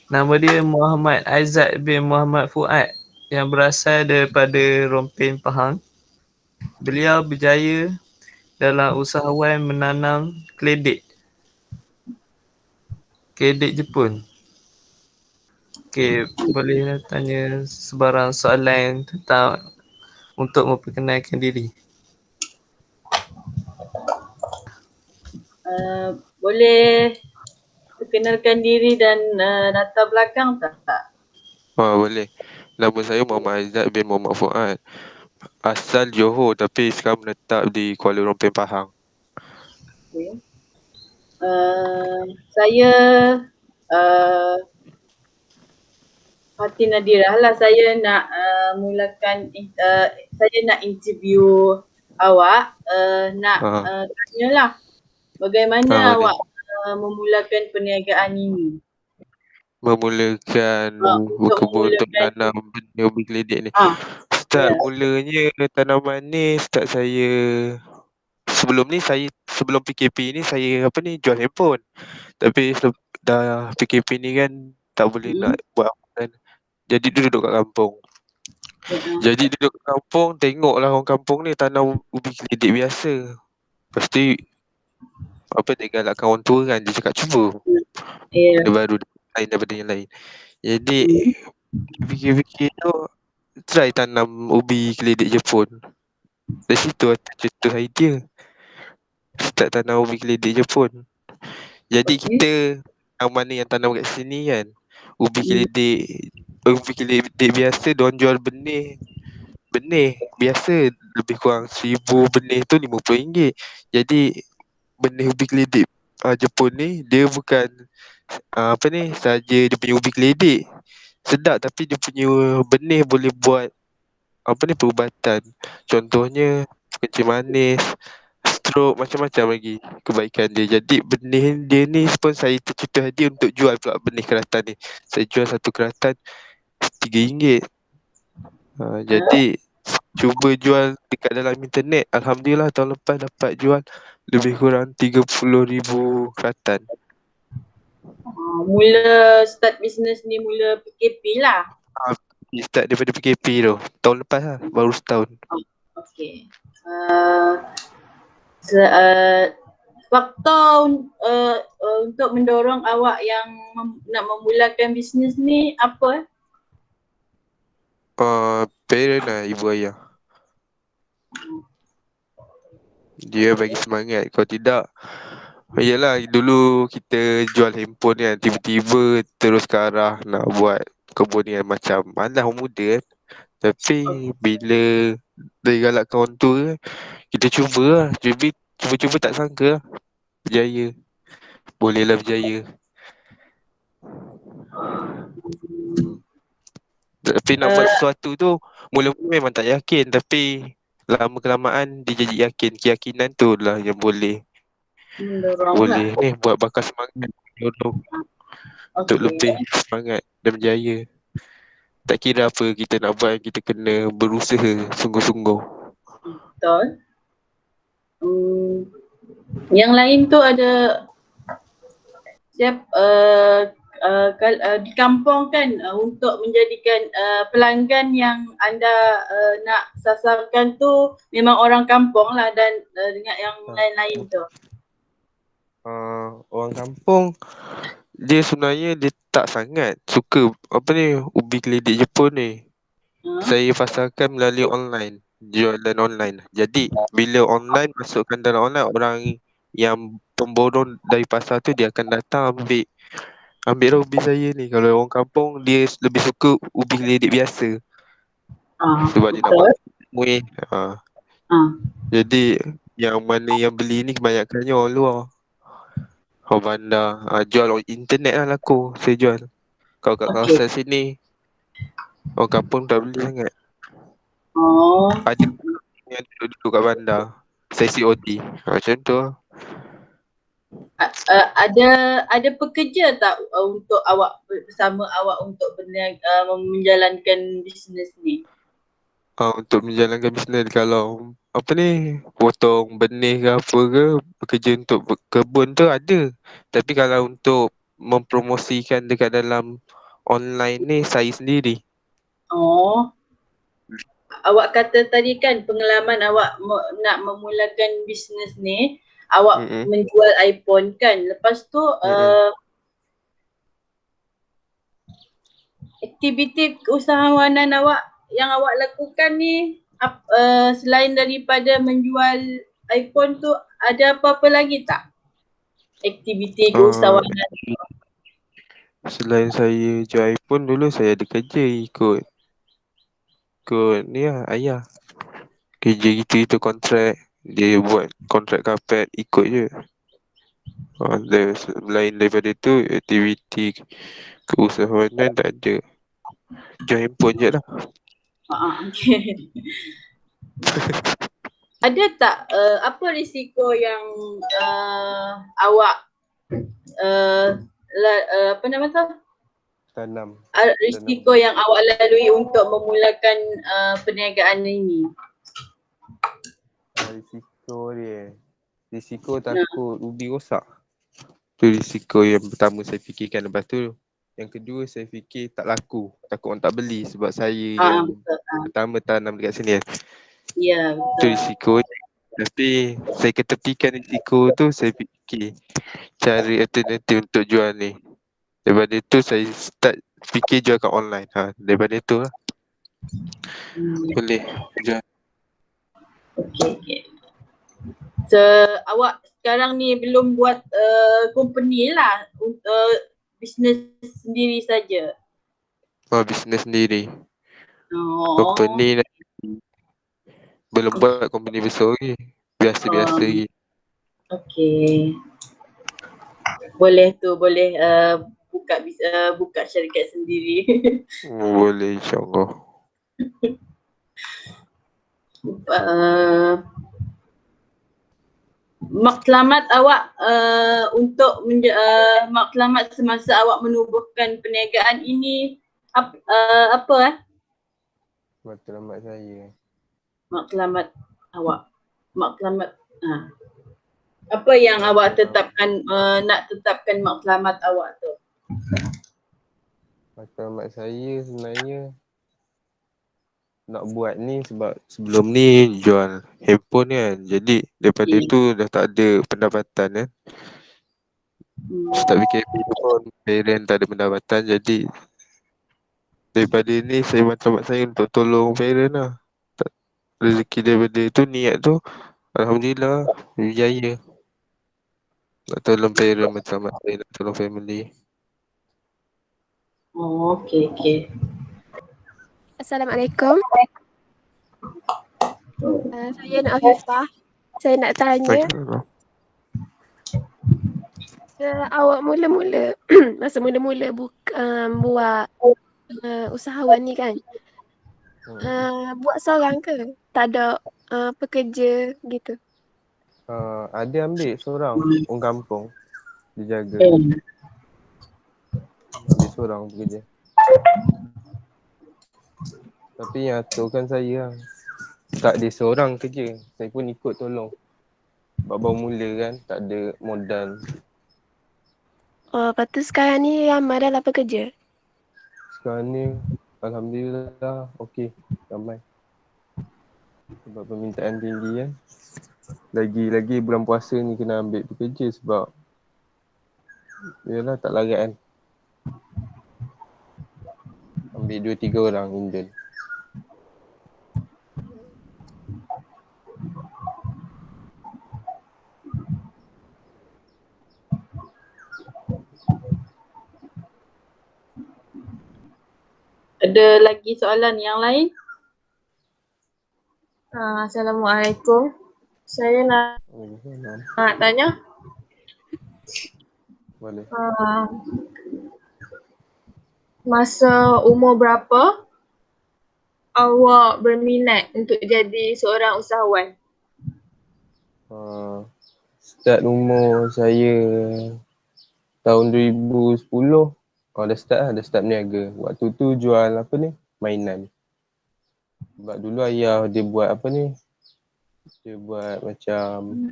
Nama dia Muhammad Aizat bin Muhammad Fuad yang berasal daripada Rompin Pahang. Beliau berjaya dalam usahawan menanam keledek. Keledek Jepun. Okey, boleh tanya sebarang soalan tentang untuk memperkenalkan diri. Boleh perkenalkan diri dan latar belakang tak? Boleh. Nama saya Muhammad Aizat bin Muhammad Fuad. Asal Johor tapi sekarang menetap di Kuala Lumpur, Pahang. Okay. Saya Fatin Nadirah lah. Saya nak mulakan, saya nak interview awak. Nak tanyalah bagaimana Boleh. awak memulakan perniagaan ini? Memulakan berkebun untuk tanam benih ubi keledek ni. Start mulanya tanaman ni start saya sebelum PKP ni saya jual handphone. Tapi dah PKP ni kan tak boleh nak buat apa kan. Jadi duduk kat kampung. Jadi duduk kat kampung tengoklah orang kampung ni tanam ubi keledek biasa. Lepas tu dia galakkan orang tua kan, dia cakap cuba. Benda baru lain daripada yang lain. Jadi fikir-fikir tu try tanam ubi keledek Jepun. Dari situ tercetus idea. Start tanam ubi keledek Jepun. Jadi kita yang mana yang tanam kat sini kan, ubi keledek biasa diorang jual benih biasa lebih kurang 1000 benih tu RM50. Jadi benih ubi keledek Jepun ni dia bukan saja dia punya ubi keledek sedap, tapi dia punya benih boleh buat perubatan. Contohnya kencing manis, stroke, macam-macam lagi kebaikan dia. Jadi benih dia ni pun saya tercetus hadiah untuk jual pula benih keratan ni. Saya jual satu keratan RM3. Jadi cuba jual dekat dalam internet. Alhamdulillah tahun lepas dapat jual lebih kurang 30,000 keratan. Mula start bisnes ni mula PKP lah. Start daripada PKP tu. Tahun lepas lah, baru setahun. Okay. Faktor untuk mendorong awak yang nak memulakan bisnes ni apa? Parent lah, ibu ayah. Dia bagi semangat. Kalau tidak, yelah dulu kita jual handphone kan, tiba-tiba terus ke arah nak buat kebun ni kan, macam malas orang muda kan. Tapi bila dia galakkan orang tua, kita cuba lah. Cuba-cuba tak sangka lah berjaya. Bolehlah berjaya. Tapi nak buat sesuatu tu mula-mula memang tak yakin, tapi lama kelamaan dia jadi yakin. Keyakinan tu lah yang boleh ni buat bakar semangat untuk lebih semangat dan berjaya. Tak kira apa kita nak buat, kita kena berusaha sungguh-sungguh. Betul. Yang lain tu ada di kampung kan, untuk menjadikan pelanggan yang anda nak sasarkan tu memang orang kampung lah, dan dengan yang lain-lain tu. Orang kampung dia sebenarnya dia tak sangat suka ubi keledek Jepun ni. Saya pasarkan melalui online, jualan online. Jadi bila online masukkan dalam online, orang yang pemborong dari pasar tu dia akan datang ambil ubi saya ni. Kalau orang kampung dia lebih suka ubi keledek biasa. Sebab dia nak buat muih. Jadi yang mana yang beli ni kebanyakannya orang luar, orang bandar. Jual on internet lah laku saya jual. Kalau kat kawasan sini orang kampung tak beli sangat. Ada yang duduk kat bandar, saya COD macam tu lah. Ada pekerja tak untuk awak, bersama awak untuk menjalankan bisnes ni? Untuk menjalankan bisnes, kalau potong benih ke apa ke, bekerja untuk kebun tu ada. Tapi kalau untuk mempromosikan dekat dalam online ni saya sendiri. Oh. Awak kata tadi kan pengalaman awak nak memulakan bisnes ni, awak menjual iPhone kan. Lepas tu aktiviti keusahawanan awak yang awak lakukan ni selain daripada menjual iPhone tu, ada apa-apa lagi tak? Aktiviti keusahawanan. Selain saya jual iPhone, dulu saya ada kerja ikut ni lah, ayah. Kerja gitu kontrak. Dia buat kontrak karpet, ikut je. Selain daripada tu, aktiviti keusahawanan tak ada. Jual handphone je lah. Okay. Ada tak apa risiko yang awak apa nama tu? Tanam. Risiko yang awak lalui untuk memulakan perniagaan ini? Risiko dia. Risiko takut ubi rosak. Tu risiko yang pertama saya fikirkan. Lepas tu yang kedua saya fikir tak laku. Takut orang tak beli sebab saya yang pertama tanam dekat sini kan. Ya, betul. Tu risiko. Tapi saya ketepikan risiko tu, saya fikir cari alternatif untuk jual ni. Daripada tu saya start fikir jual kat online. Daripada tu lah. Boleh jual. Okay. So, awak sekarang ni belum buat company lah, bisnes sendiri saja. Bisnes sendiri. Company belum buat company besar lagi. Biasa-biasa lagi. Okay. Boleh buka syarikat sendiri. Boleh, insyaAllah. Maklamat awak untuk maklamat semasa awak menubuhkan perniagaan ini apa? Maklamat saya. Maklamat awak. Apa yang awak tetapkan, nak tetapkan maklamat awak tu? Maklamat saya sebenarnya nak buat ni sebab sebelum ni jual handphone kan. Jadi daripada tu dah tak ada pendapatan kan. Start PKP pun parent tak ada pendapatan. Jadi daripada ni saya matlamat saya untuk tolong parent lah. Rezeki daripada tu, niat tu alhamdulillah berjaya. Nak tolong parent matlamat saya, nak tolong family. Okay. Assalamualaikum. Saya Nak Afifah. Saya nak tanya, awak mula-mula masa mula-mula buat usahawan ni kan, buat seorang ke? Tak ada pekerja gitu? Ada ambil seorang orang kampung dia jaga. Ambil seorang pekerja. Tapi yang aturkan saya lah. Tak ada seorang kerja. Saya pun ikut tolong. Sebab baru mula kan, tak ada modal. Lepas tu sekarang ni ramai dah lah pekerja? Sekarang ni alhamdulillah okey, ramai. Sebab permintaan tinggi kan. Lagi bulan puasa ni kena ambil pekerja sebab yalah tak larat kan. Ambil 2-3 orang intern. Ada lagi soalan yang lain? Assalamualaikum. Saya nak tanya. Boleh. Masa umur berapa awak berminat untuk jadi seorang usahawan? Start umur saya tahun 2010. Dah start berniaga. Waktu tu jual apa ni? Mainan. Sebab dulu ayah dia buat apa ni? Dia buat macam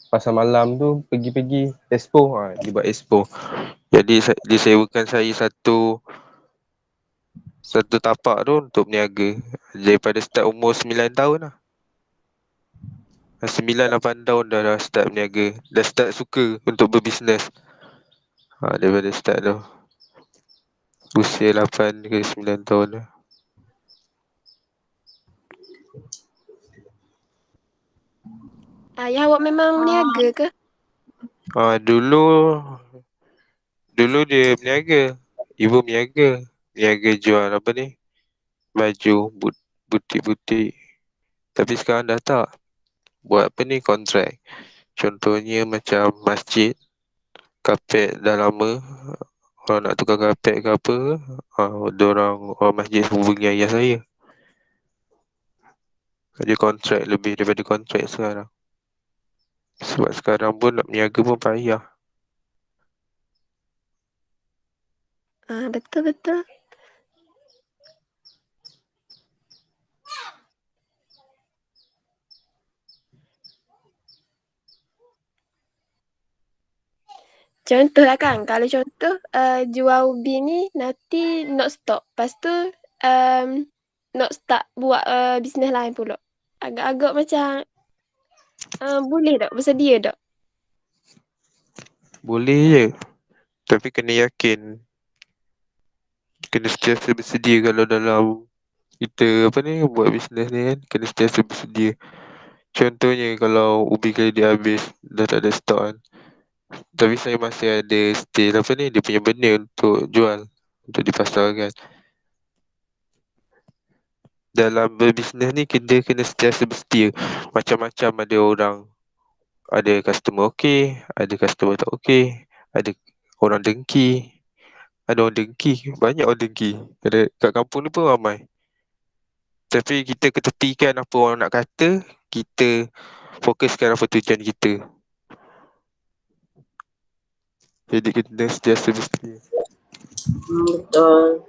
pasar malam tu pergi expo, dia buat expo. Jadi dia sewakan saya satu tapak tu untuk berniaga daripada start umur 9 tahun lah. 9-8 tahun dah start berniaga, dah start suka untuk berbisnes. Daripada start tu usia 8 ke 9 tahun tu. Ayah awak memang berniaga ke? Dulu dia berniaga. Ibu berniaga jual apa ni, baju butik-butik. Tapi sekarang dah tak. Buat apa ni, kontrak. Contohnya macam masjid, kapet dah lama, orang nak tukar kapet ke apa, orang masjid hubungi ayah saya. Dia kontrak, lebih daripada kontrak sekarang. Sebab sekarang pun nak berniaga pun payah. Betul-betul. Contoh lah kan, kalau contoh jual ubi ni nanti nak stop. Lepas tu nak start buat bisnes lain pula. Agak-agak macam boleh tak? Bersedia tak? Boleh je. Tapi kena yakin. Kena sentiasa bersedia kalau dalam kita apa ni, buat bisnes ni kan, kena sentiasa bersedia. Contohnya kalau ubi kredit habis, dah tak ada stok kan, tapi saya masih ada still apa ni, dia punya benda untuk jual, untuk dipasarkan. Dalam berbisnes ni kita kena sentiasa bersedia. Macam-macam ada orang. Ada customer okey, ada customer tak okey, ada orang dengki. Ada orang dengki, banyak orang dengki. Kat kampung ni pun ramai. Tapi kita ketepikan apa orang nak kata, kita fokuskan apa tujuan kita. Jadi kita sentiasa bersedia. Betul.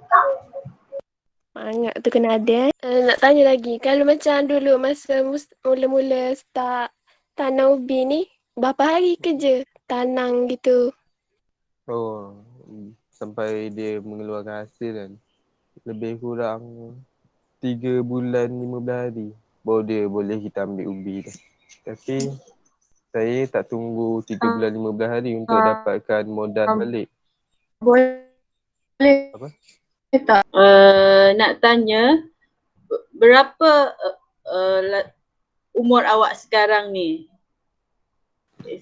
Banyak tu kena ada. Nak tanya lagi, kalau macam dulu masa mula-mula start tanam ubi ni, berapa hari kerja tanam gitu? Sampai dia mengeluarkan hasil kan, lebih kurang 3 bulan 15 hari baru dia boleh kita ambil ubi tu. Tapi saya tak tunggu 3 bulan 15 hari untuk dapatkan modal balik. Boleh Apa? tak? Nak tanya, berapa umur awak sekarang ni?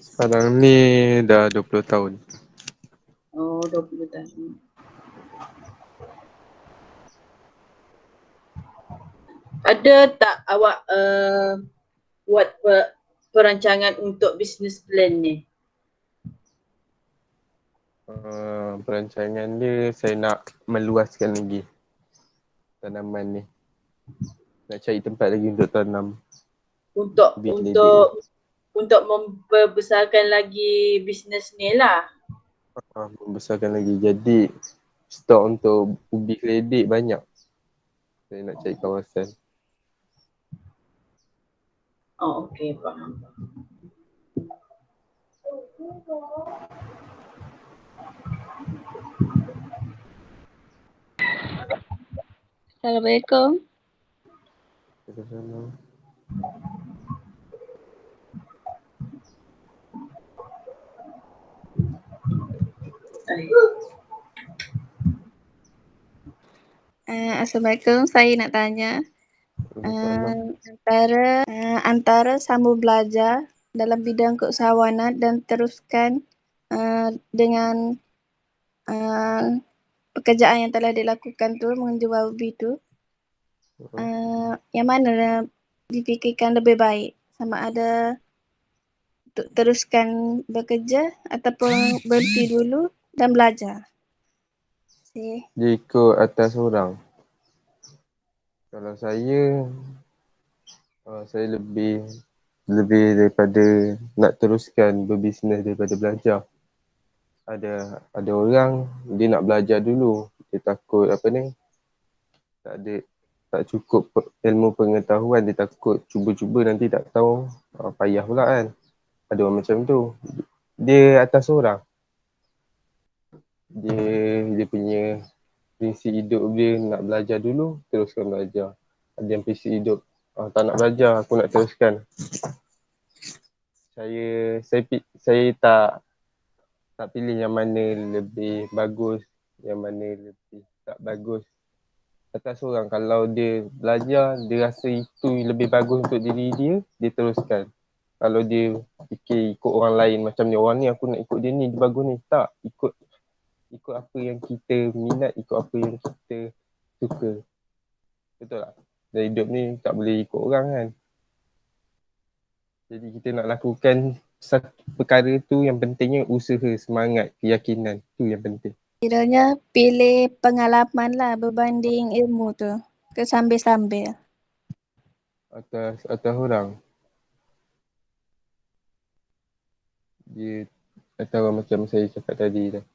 Sekarang ni dah 20 tahun. 20 tahun. Ada tak awak buat perancangan untuk business plan ni? Perancangan dia, saya nak meluaskan lagi tanaman ni. Nak cari tempat lagi untuk tanam. Untuk membesarkan lagi bisnes ni lah. Membesarkan lagi. Jadi stok untuk ubi kredit banyak. Saya nak cari kawasan. Okey, faham. Assalamualaikum. Assalamualaikum, saya nak tanya antara sambung belajar dalam bidang keusahawanan dan teruskan dengan pekerjaan yang telah dilakukan tu, menjual ubi tu, yang mana dipikirkan lebih baik, sama ada untuk teruskan bekerja ataupun berhenti dulu dan belajar? Dia ikut atas orang. Kalau saya lebih daripada nak teruskan berbisnes daripada belajar. Ada orang dia nak belajar dulu, dia takut apa ni, tak cukup ilmu pengetahuan, dia takut cuba-cuba nanti tak tahu, payah pula kan. ada orang macam tu. Dia atas orang. Dia punya prinsip hidup dia nak belajar dulu, teruskan belajar. Ada yang prinsip hidup, tak nak belajar, aku nak teruskan. Saya tak pilih yang mana lebih bagus, yang mana lebih tak bagus. Atas orang, kalau dia belajar, dia rasa itu lebih bagus untuk diri dia, dia teruskan. Kalau dia fikir ikut orang lain macam ni, orang ni aku nak ikut dia ni, dia bagus ni. Tak, ikut apa yang kita minat, ikut apa yang kita suka. Betul tak? Dan hidup ni tak boleh ikut orang kan. Jadi kita nak lakukan satu perkara tu, yang pentingnya usaha, semangat, keyakinan. Tu yang penting. Kiranya pilih pengalaman lah berbanding ilmu tu. Ke sambil-sambil. Atas orang. Dia atas orang macam saya cakap tadi dah.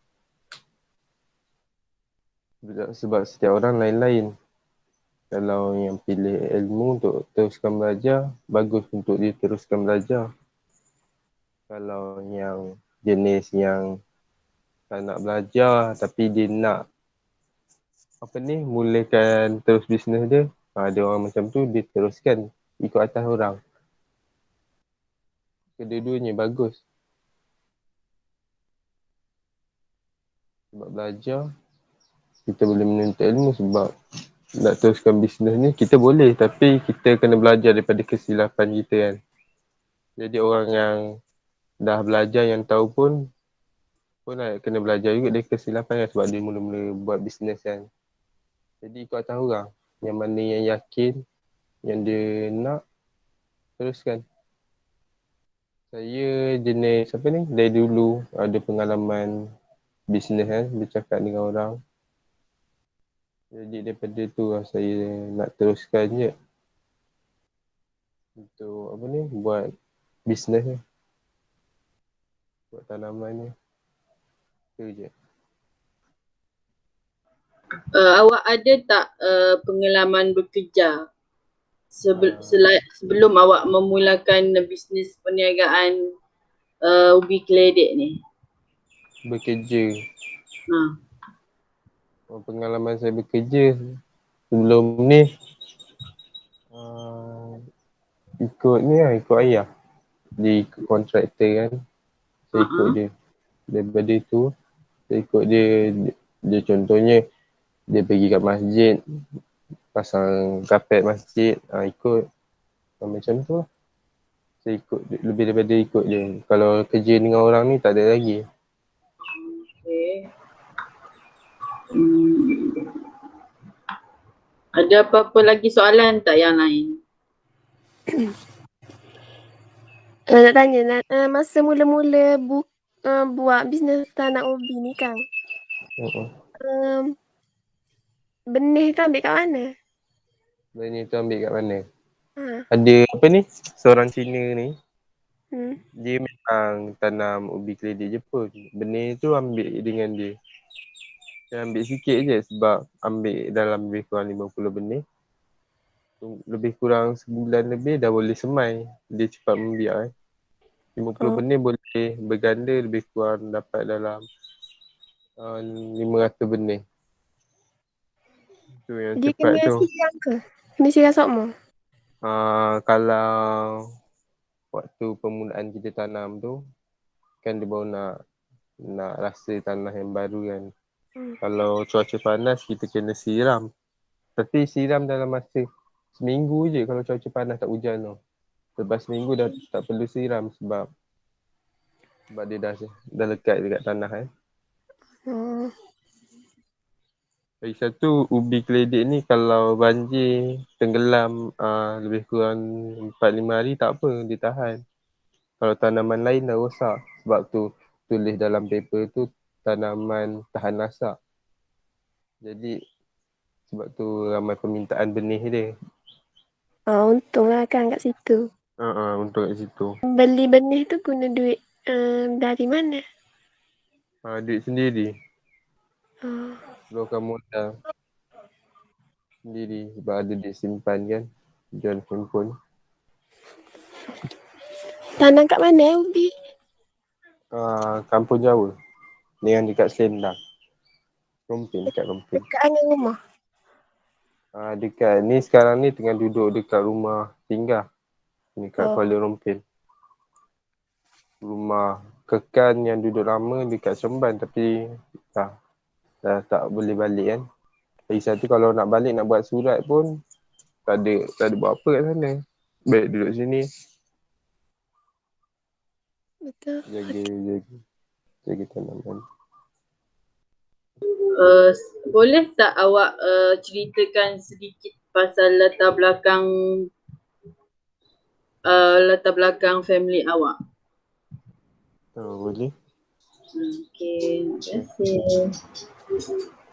Sebab setiap orang lain-lain. Kalau yang pilih ilmu untuk teruskan belajar, bagus untuk dia teruskan belajar. Kalau yang jenis yang tak nak belajar tapi dia nak mulakan terus bisnes dia, ada orang macam tu, dia teruskan ikut atas orang. Kedua-duanya bagus. Sebab belajar, kita boleh menuntut ilmu. Sebab nak teruskan bisnes ni, kita boleh, tapi kita kena belajar daripada kesilapan kita kan. Jadi orang yang dah belajar, yang tahu pun kena belajar juga dari kesilapan kan, sebab dia mula-mula buat bisnes kan. Jadi ikut atas orang, yang mana yang yakin, yang dia nak, teruskan. Saya jenis dari dulu ada pengalaman bisnes kan, bercakap dengan orang. Jadi daripada tu lah saya nak teruskan je untuk buat bisnes ni, buat tanaman ni. Tu je. Awak ada tak pengalaman bekerja sebelum awak memulakan bisnes perniagaan ubi keledek ni? Bekerja. Pengalaman saya bekerja sebelum ni ikut ayah. Dia ikut kontraktor kan. Saya ikut dia. Daripada tu saya ikut dia. Dia contohnya dia pergi kat masjid, pasang kapet masjid, ikut macam tu lah. Saya ikut lebih daripada ikut dia. Kalau kerja dengan orang ni tak ada lagi. Okay. Ada apa-apa lagi soalan tak yang lain? Nak tanya, masa mula-mula buat bisnes tanam ubi ni Kang, benih tu ambil kat mana? Benih tu ambil kat mana? Ada seorang Cina ni, dia memang tanam ubi keledek je pun. Benih tu ambil dengan dia. Dia ambil sikit je sebab ambil dalam lebih kurang 50 benih. Lebih kurang sebulan lebih dah boleh semai. Dia cepat membiak 50 benih boleh berganda, lebih kurang dapat dalam 500 benih. Tu yang dia cepat kena tu. siram ke? Kena siram sokmo? Kalau waktu permulaan kita tanam tu, kan dia baru nak rasa tanah yang baru kan. Kalau cuaca panas, kita kena siram. Tapi siram dalam masa seminggu je kalau cuaca panas tak hujan tu. Lepas seminggu dah tak perlu siram sebab dia dah lekat dekat tanah kan. Lagi satu, ubi keledek ni kalau banjir, tenggelam lebih kurang 4-5 hari tak apa, dia tahan. Kalau tanaman lain dah rosak. Sebab tu tulis dalam paper tu tanaman tahan nasak. Jadi sebab tu ramai permintaan benih dia. Untunglah kan kat situ. Untung kat situ. Beli benih tu guna duit dari mana? Duit sendiri. Keluarkan modal sendiri sebab ada duit simpan kan. Jual handphone. Tanam kat mana ubi? Kampung Jawa. Ni yang dekat Selendang. Rompin, dekat Rompin. Dekat dengan rumah. Dekat ni sekarang ni tengah duduk dekat rumah tinggal. Dekat Kuala Rompin. Rumah Kekan yang duduk lama dekat Seremban tapi dah tak boleh balik kan. Lagi satu kalau nak balik nak buat surat pun tak ada buat apa kat sana. Baik duduk sini. Betul. Jaga tanaman. Boleh tak awak ceritakan sedikit pasal latar belakang family awak? Boleh. Okey, terima kasih.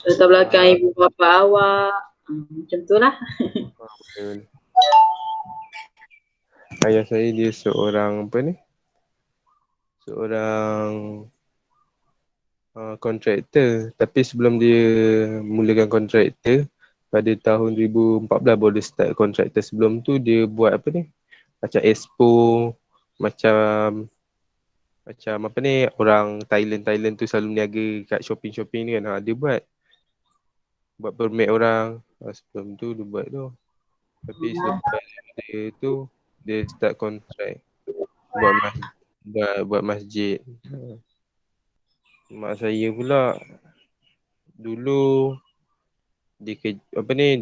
Latar belakang ibu bapa awak, macam tu lah. Boleh. Ayah saya dia seorang kontraktor. Tapi sebelum dia mulakan kontraktor, pada tahun 2014 baru dia start kontraktor. Sebelum tu dia buat macam expo, macam orang Thailand tu selalu niaga kat shopping ni kan. Dia buat permit orang. Sebelum tu dia buat tu. Tapi selepas dia tu dia start kontrak buat masjid. Mak saya pula dulu dia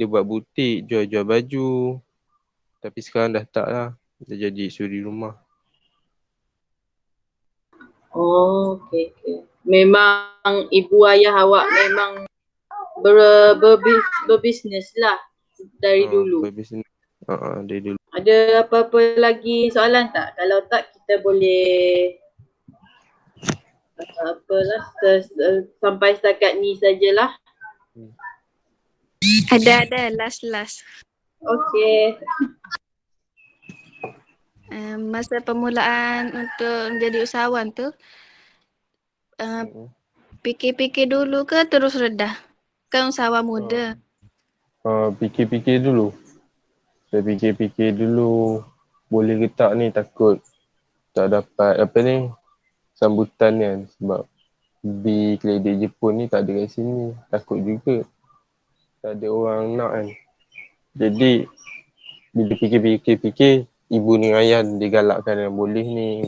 buat butik jual baju. Tapi sekarang dah tak lah. Dia jadi suri rumah. Oh, okey. Memang ibu ayah awak memang berbisnes lah dari dulu. Berbisnes. Dari dulu. Ada apa-apa lagi soalan tak? Kalau tak kita boleh sampai setakat ni sajalah. Ada last. Okey. Masa permulaan untuk menjadi usahawan tu, fikir-fikir dulu ke terus redah? Kan usahawan muda. Fikir-fikir dulu. Saya fikir-fikir dulu boleh ke tak ni, takut tak dapat sambutan kan. Sebab kledik Jepun ni tak ada kat sini. Takut juga tak ada orang nak kan. Jadi bila fikir-fikir, ibu ni ayah dia galakkan boleh ni.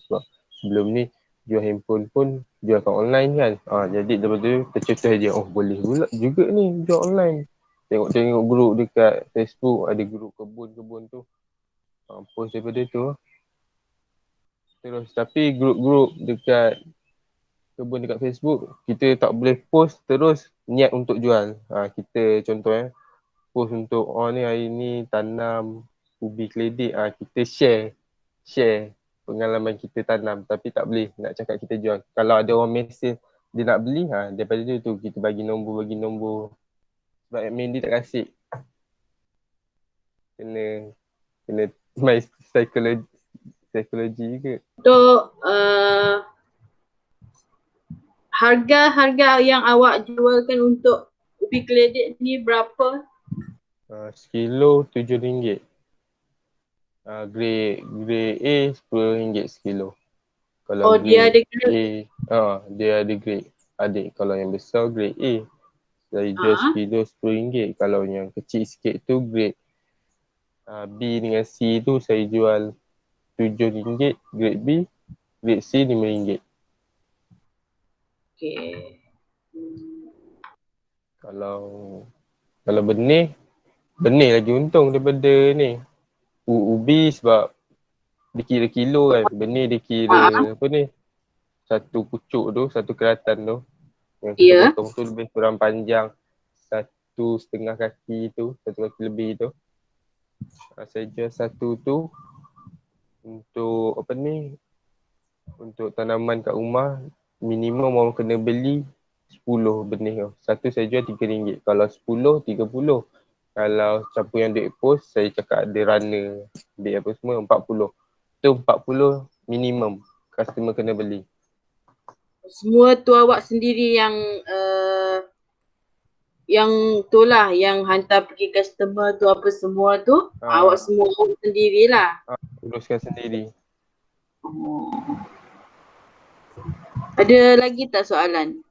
Sebab sebelum ni jual handphone pun jual kat online kan. Jadi lepas tu tercetus dia, boleh pula juga ni jual online. Tengok grup dekat Facebook, ada grup kebun tu. Post daripada tu. Terus tapi grup-grup dekat kebun dekat Facebook, kita tak boleh post terus niat untuk jual. Kita contoh post untuk ni hari ni tanam ubi kledik, kita share pengalaman kita tanam, tapi tak boleh nak cakap kita jual. Kalau ada orang mesej dia nak beli, daripada tu kita bagi nombor. Sebab admin dia tak kasih. Kena main psikologi juga. Untuk harga yang awak jualkan untuk ubi kledik ni berapa? Sekilo RM7. Grade A RM10 sekilo. Kalau dia ada grade A, dia ada grade. Adik kalau yang besar grade A, saya jual sekilo RM10. Kalau yang kecil sikit tu grade B dengan C tu saya jual RM7. Grade B, grade C RM5. Okey. Kalau benih lagi untung daripada ni. Ubi sebab dikira kilo kan. Benih dikira satu pucuk tu, satu keratan tu. Yang kita potong tu lebih kurang panjang 1.5 kaki tu, 1 kaki lebih tu. Saya jual satu tu untuk untuk tanaman kat rumah, minimum orang kena beli 10 benih tu. Satu saya jual RM3. Kalau 10, RM30. Kalau siapa yang duit post, saya cakap ada runner, ambil apa semua, RM40. Tu RM40 minimum customer kena beli. Semua tu awak sendiri yang tu lah, yang hantar pergi customer tu apa semua tu, awak semua sendirilah. Uruskan sendiri. Ada lagi tak soalan?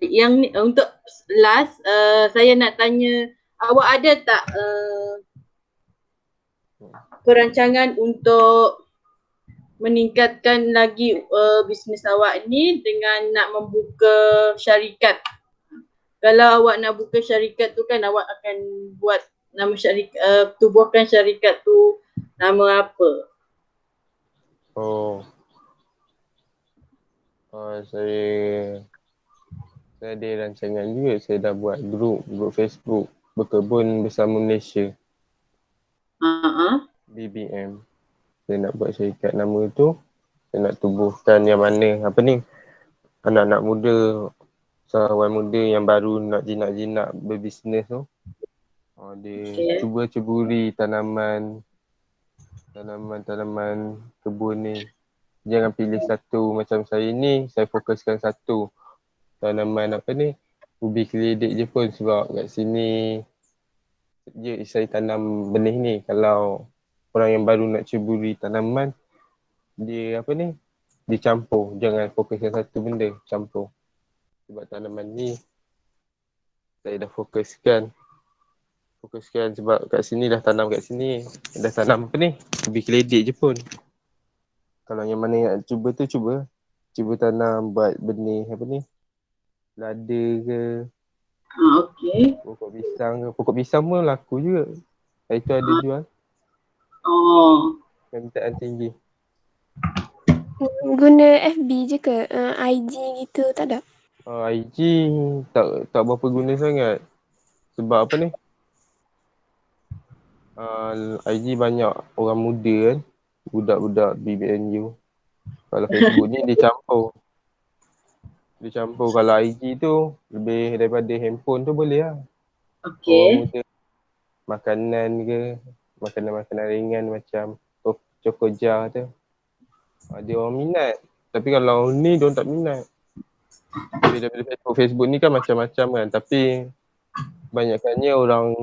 Yang ni, untuk last, saya nak tanya, awak ada tak perancangan untuk meningkatkan lagi bisnes awak ni dengan nak membuka syarikat? Kalau awak nak buka syarikat tu kan awak akan buat nama syarikat, tubuhkan syarikat tu nama apa? Saya ada rancangan juga. Saya dah buat grup Facebook Berkebun Bersama Malaysia, BBM. Saya nak buat syarikat nama tu. Saya nak tubuhkan yang mana anak-anak muda, usahawan muda yang baru nak jinak-jinak berbisnes tu. Dia cuba ceburi tanaman kebun ni. Jangan pilih satu macam saya ni, saya fokuskan satu tanaman ubi keledek je pun, sebab kat sini je saya tanam benih ni. Kalau orang yang baru nak ceburi tanaman, dia dia campur. Jangan fokuskan satu benda, campur. Sebab tanaman ni saya dah fokuskan sebab kat sini dah tanam dah tanam ubi keledek je pun. Kalau yang mana nak cuba tu, cuba tanam buat benih lada ke, pokok pisang pun laku juga. Hari tu ada jual. Permintaan tinggi. Guna FB je ke? IG gitu tak ada? IG tak berapa guna sangat. Sebab IG banyak orang muda kan, budak-budak BBNU. Kalau Facebook ni dia campur. Kalau IG tu lebih daripada handphone tu boleh lah. Orang muda makanan ke, makanan ringan macam Chocoja tu, dia orang minat. Tapi kalau ni diorang tak minat. Tapi daripada Facebook ni kan macam-macam kan. Tapi banyakkannya orang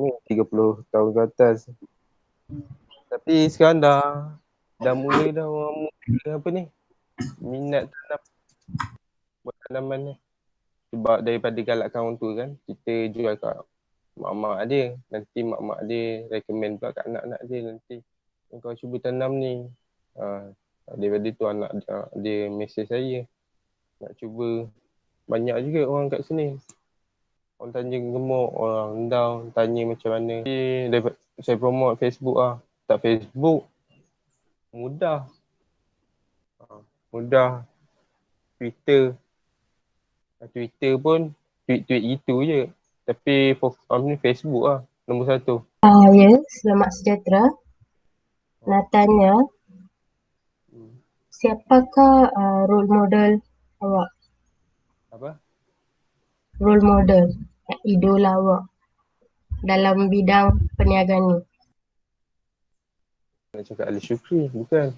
ni 30 tahun ke atas. Tapi sekarang dah mula dah orang muda minat buat tanaman ni. Sebab daripada galakkan orang tua kan, kita jual kat mak-mak dia. Nanti mak-mak dia recommend pula kat anak-anak dia nanti. Kau cuba tanam ni. Daripada tu anak dia mesej saya. Nak cuba. Banyak juga orang kat sini. Orang Tanjung Gemuk, orang Endau tanya macam mana. Saya promote Facebook lah. Tak Facebook, mudah. Twitter pun tweet gitu je. Tapi Facebook lah nombor satu. Ya, selamat sejahtera. Nak tanya, siapakah role model awak? Role model, idola awak dalam bidang perniagaan ni? Nak cakap Ali Shukri, bukan?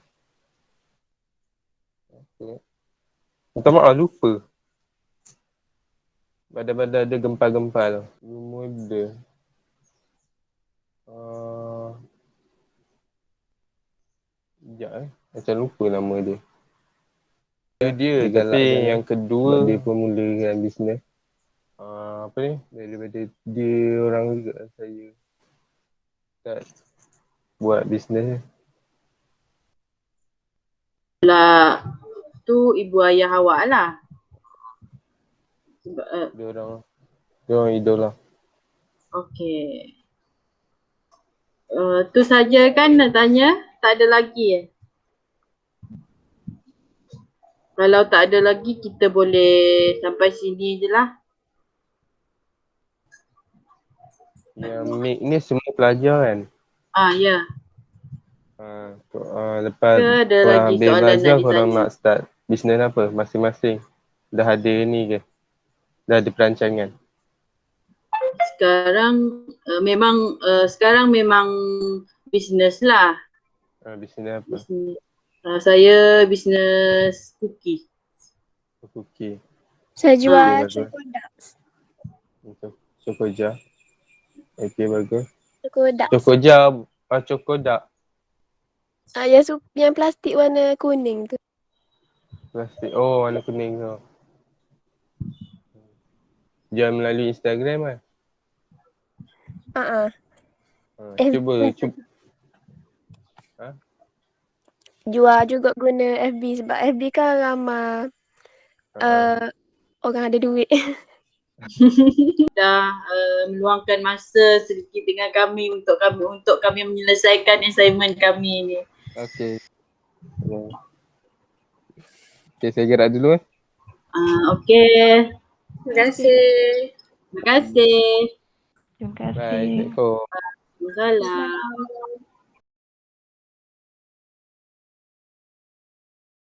Minta maaf, lupa. Badan-badan ada gempal-gempal. Muda. Macam lupa nama dia. Dia tapi yang kedua dia pun mulakan bisnes. Daripada dia orang juga saya start buat bisnes. Lah tu ibu ayah awak lah. Dia orang idola. Okey. Tu saja kan nak tanya? Tak ada lagi Kalau tak ada lagi, kita boleh sampai sini je lah. Ni semua pelajar kan? Ya. Lepas korang habis belajar, korang nak start bisnes apa? Masing-masing. Dah ada ni ke? Dah ada perancangan? Sekarang memang bisnes lah. Bisnes apa? Saya bisnes cookie. Saya jual Chocoda. Chocoja. Okay, bagus. Chocoda. Chocoda. Yang plastik warna kuning tu. Plastik. Oh, warna kuning tu. Jual melalui Instagram kan? Cuba. Jual juga guna FB sebab FB kan ramai orang ada duit. Dah meluangkan masa sedikit dengan kami untuk kami menyelesaikan assignment kami ni. Okey. Okey, saya gerak dulu. Okey. Terima kasih. Terima kasih. Terima kasih. Bye. Assalamualaikum. Waalaikumsalam.